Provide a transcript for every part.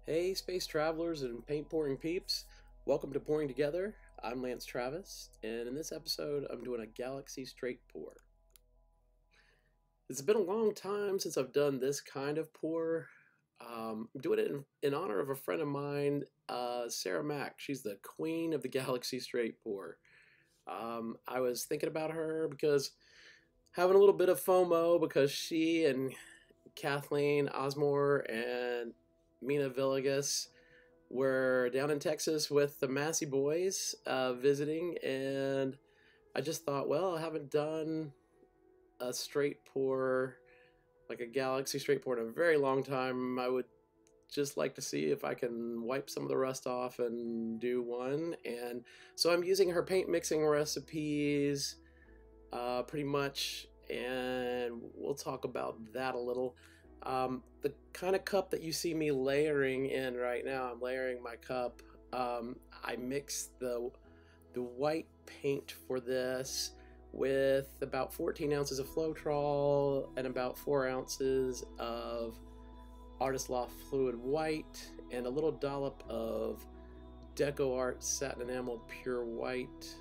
Hey space travelers and paint pouring peeps, welcome to Pouring Together. I'm Lance Travis, and in this episode I'm doing a galaxy straight pour. It's been a long time since I've done this kind of pour. I'm doing it in honor of a friend of mine, Sarah Mack. She's the queen of the galaxy straight pour. I was thinking about her because having a little bit of FOMO because she and Cathleen, Ozmore, and Mina Villegas were down in Texas with the Massey Boys visiting, and I just thought, well, I haven't done a straight pour, like a galaxy straight pour, in a very long time. I would just like to see if I can wipe some of the rust off and do one. And so I'm using her paint mixing recipes pretty much, and we'll talk about that a little. The kind of cup that you see me layering in right now, I'm layering my cup. I mixed the white paint for this with about 14 ounces of Floetrol and about 4 ounces of Artist Loft Fluid White and a little dollop of Deco Art Satin Enamel Pure White,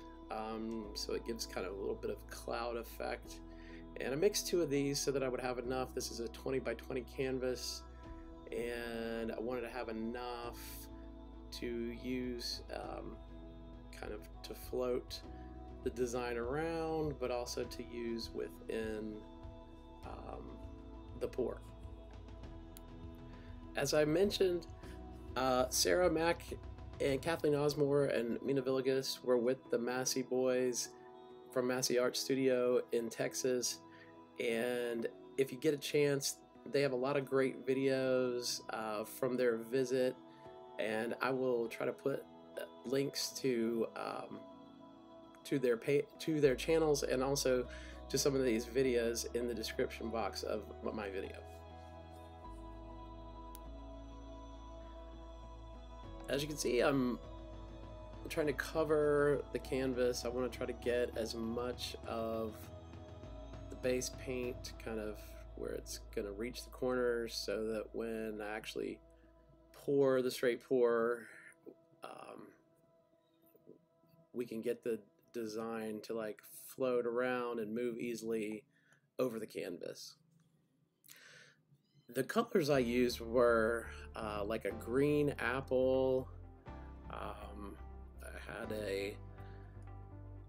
so it gives kind of a little bit of cloud effect. And I mixed two of these so that I would have enough. This is a 20 by 20 canvas, and I wanted to have enough to use kind of to float the design around, but also to use within the pour. As I mentioned, Sarah Mack and Cathleen Ozmore and Mina Villegas were with the Massey Boys from Massey Art Studio in Texas, and if you get a chance, they have a lot of great videos from their visit, and I will try to put links to their channels and also to some of these videos in the description box of my video. As you can see, I'm trying to cover the canvas. I want to try to get as much of the base paint kind of where it's going to reach the corners, so that when I actually pour the straight pour, we can get the design to like float around and move easily over the canvas. The colors I used were like a green apple. I had a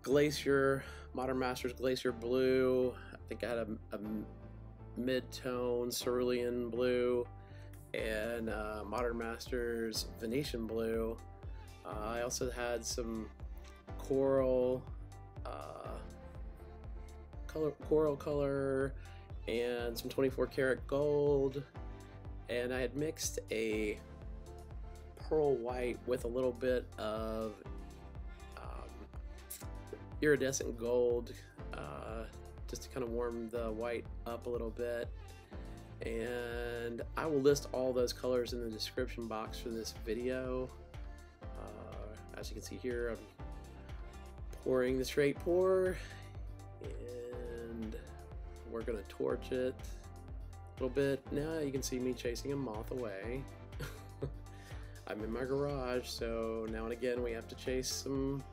Glacier, Modern Masters Glacier Blue. I think I had a mid-tone cerulean blue, and Modern Masters Venetian Blue. I also had some coral color and some 24 karat gold, and I had mixed a pearl white with a little bit of iridescent gold, just to kind of warm the white up a little bit. And I will list all those colors in the description box for this video. As you can see here, I'm pouring the straight pour, and we're gonna torch it a little bit. Now you can see me chasing a moth away. I'm in my garage, so now and again we have to chase some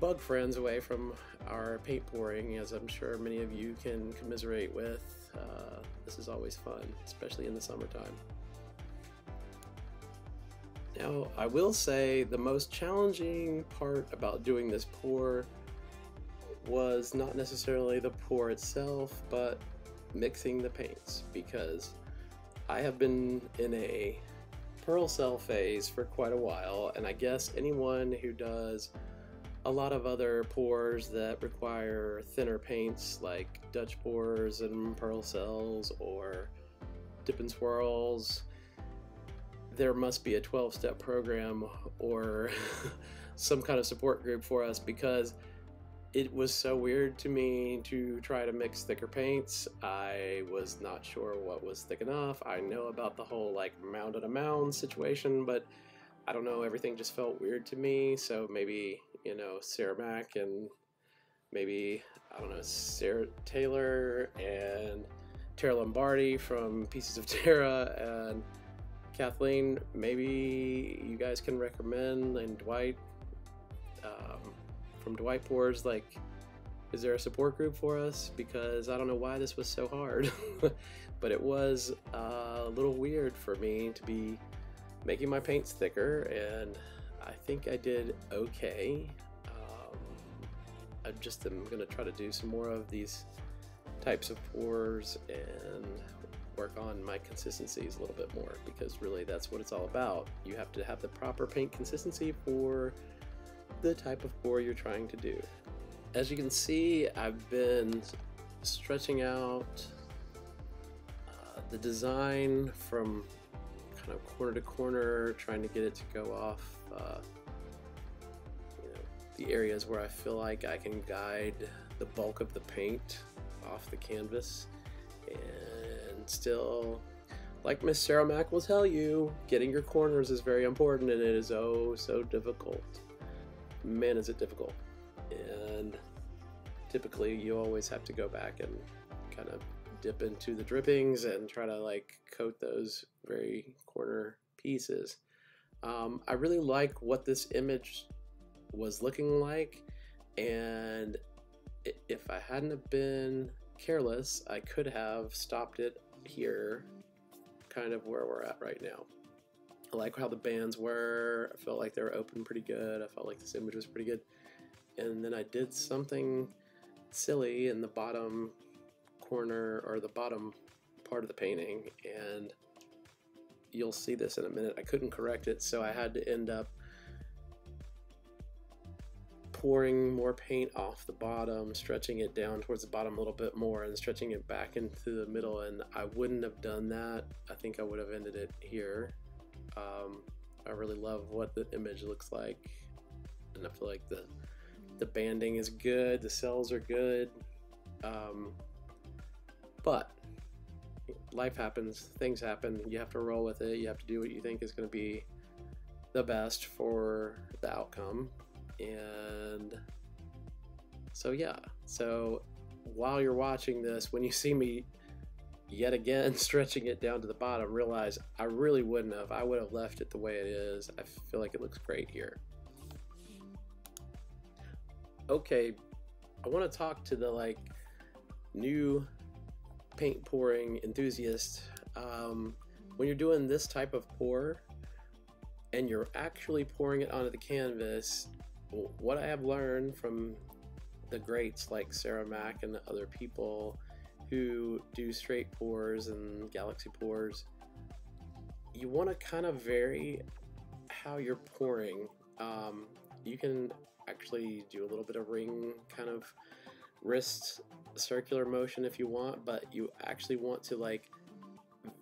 bug friends away from our paint pouring, as I'm sure many of you can commiserate with. This is always fun, especially in the summertime. Now, I will say the most challenging part about doing this pour was not necessarily the pour itself, but mixing the paints, because I have been in a pearl cell phase for quite a while, and I guess anyone who does a lot of other pours that require thinner paints like Dutch pours and pearl cells or dip and swirls, there must be a 12-step program or some kind of support group for us, because it was so weird to me to try to mix thicker paints. I was not sure what was thick enough. I know about the whole like mound on a mound situation, but I don't know, everything just felt weird to me. So maybe, you know, Sarah Mack and maybe, I don't know, Sarah Taylor and Tara Lombardi from Pieces of Terra and Kathleen, maybe you guys can recommend, and Dwight, from Dwight Pours, like, is there a support group for us? Because I don't know why this was so hard, but it was a little weird for me to be making my paints thicker, and I think I did okay. I'm gonna try to do some more of these types of pours and work on my consistencies a little bit more, because really that's what it's all about. You have to have the proper paint consistency for the type of pour you're trying to do. As you can see, I've been stretching out the design from kind of corner to corner, trying to get it to go off the areas where I feel like I can guide the bulk of the paint off the canvas. And still, like Miss Sarah Mack will tell you, getting your corners is very important, and it is oh so difficult. Man, is it difficult. And typically you always have to go back and kind of dip into the drippings and try to like coat those very corner pieces. I really like what this image was looking like, and if I hadn't have been careless, I could have stopped it here, kind of where we're at right now. I like how the bands were. I felt like they were open pretty good. I felt like this image was pretty good. And then I did something silly in the bottom corner, or the bottom part of the painting, and you'll see this in a minute. I couldn't correct it, so I had to end up pouring more paint off the bottom, stretching it down towards the bottom a little bit more, and stretching it back into the middle. And I wouldn't have done that. I think I would have ended it here. I really love what the image looks like, and I feel like the banding is good, the cells are good, but life happens, things happen, you have to roll with it, you have to do what you think is going to be the best for the outcome. And so yeah, so while you're watching this, when you see me yet again stretching it down to the bottom, realize I really wouldn't have. I would have left it the way it is. I feel like it looks great here. Okay, I want to talk to the like new paint pouring enthusiast. When you're doing this type of pour and you're actually pouring it onto the canvas, what I have learned from the greats like Sarah Mack and other people who do straight pours and galaxy pours, you want to kind of vary how you're pouring. You can actually do a little bit of ring kind of wrist circular motion if you want, but you actually want to like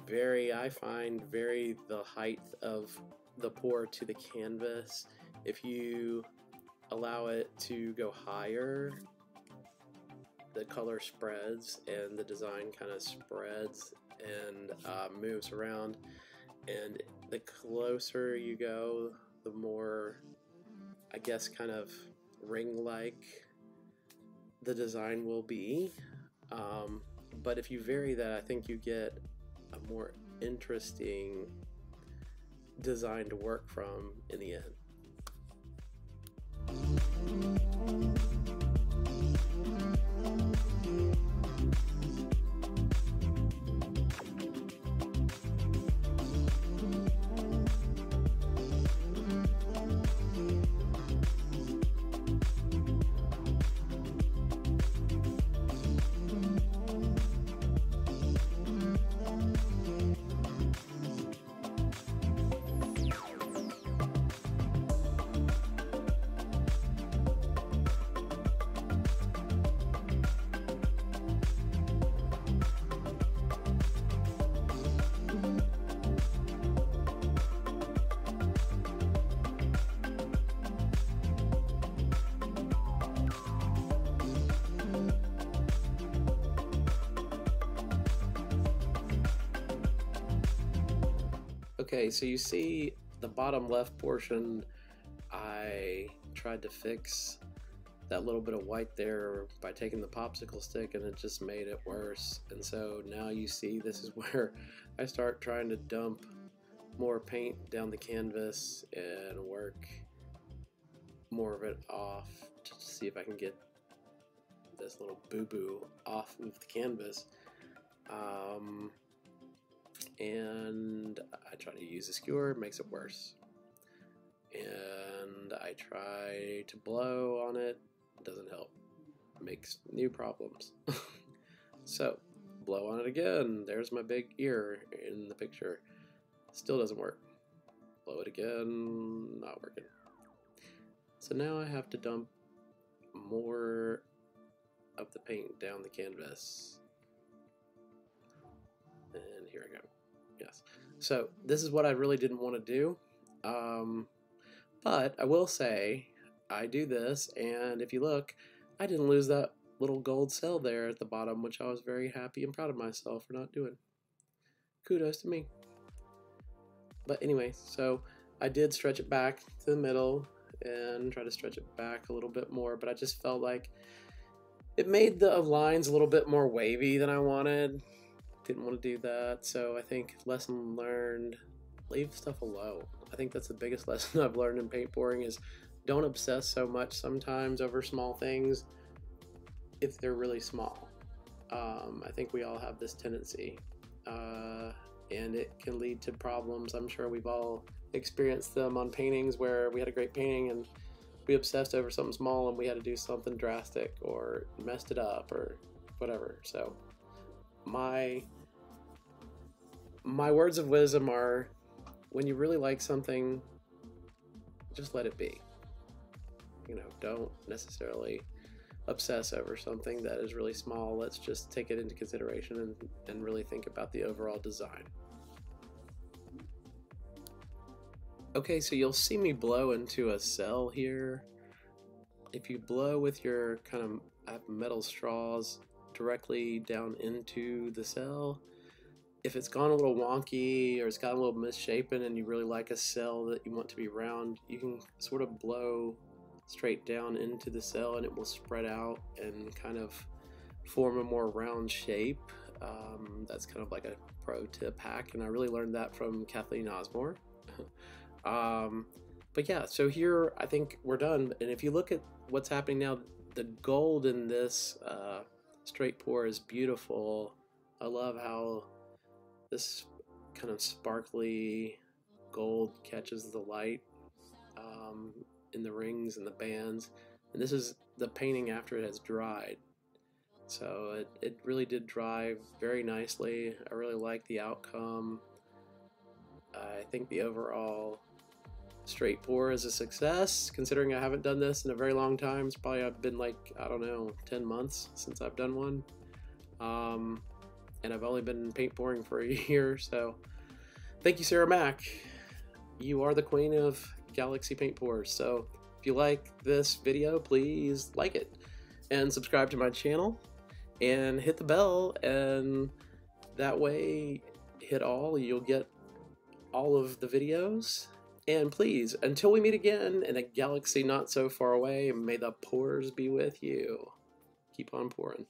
vary the height of the pour to the canvas. If you allow it to go higher, the color spreads and the design kind of spreads and moves around, and the closer you go, the more, I guess, kind of ring-like the design will be. But if you vary that, I think you get a more interesting design to work from in the end. Okay, so you see the bottom left portion, I tried to fix that little bit of white there by taking the popsicle stick, and it just made it worse. And so now you see this is where I start trying to dump more paint down the canvas and work more of it off to see if I can get this little boo-boo off of the canvas. And I try to use a skewer, it makes it worse. And I try to blow on it, doesn't help, makes new problems. So, blow on it again, there's my big ear in the picture, still doesn't work. Blow it again, not working. So now I have to dump more of the paint down the canvas. And here I go. Yes. So this is what I really didn't want to do. But I will say I do this, and if you look, I didn't lose that little gold cell there at the bottom, which I was very happy and proud of myself for not doing. Kudos to me. But anyway, so I did stretch it back to the middle and try to stretch it back a little bit more, but I just felt like it made the lines a little bit more wavy than I wanted. Didn't want to do that, so I think lesson learned, leave stuff alone. I think that's the biggest lesson I've learned in paint pouring is don't obsess so much sometimes over small things if they're really small. I think we all have this tendency, and it can lead to problems. I'm sure we've all experienced them on paintings where we had a great painting and we obsessed over something small and we had to do something drastic or messed it up or whatever. So my words of wisdom are, when you really like something, just let it be. You know, don't necessarily obsess over something that is really small. Let's just take it into consideration and really think about the overall design. Okay, so you'll see me blow into a cell here. If you blow with your kind of metal straws directly down into the cell, if it's gone a little wonky or it's got a little misshapen and you really like a cell that you want to be round, you can sort of blow straight down into the cell and it will spread out and kind of form a more round shape. That's kind of like a pro tip hack, and I really learned that from Cathleen Ozmore. But yeah, so here I think we're done, and if you look at what's happening now, the gold in this straight pour is beautiful. I love how this kind of sparkly gold catches the light in the rings and the bands, and this is the painting after it has dried. So it really did dry very nicely. I really like the outcome. I think the overall straight pour is a success, considering I haven't done this in a very long time. It's probably been like, I don't know, 10 months since I've done one. And I've only been paint pouring for a year, so thank you, Sarah Mack. You are the queen of Galaxy paint pours. So if you like this video, please like it and subscribe to my channel and hit the bell, and that way hit all, you'll get all of the videos. And please, until we meet again in a galaxy not so far away, may the pours be with you. Keep on pouring.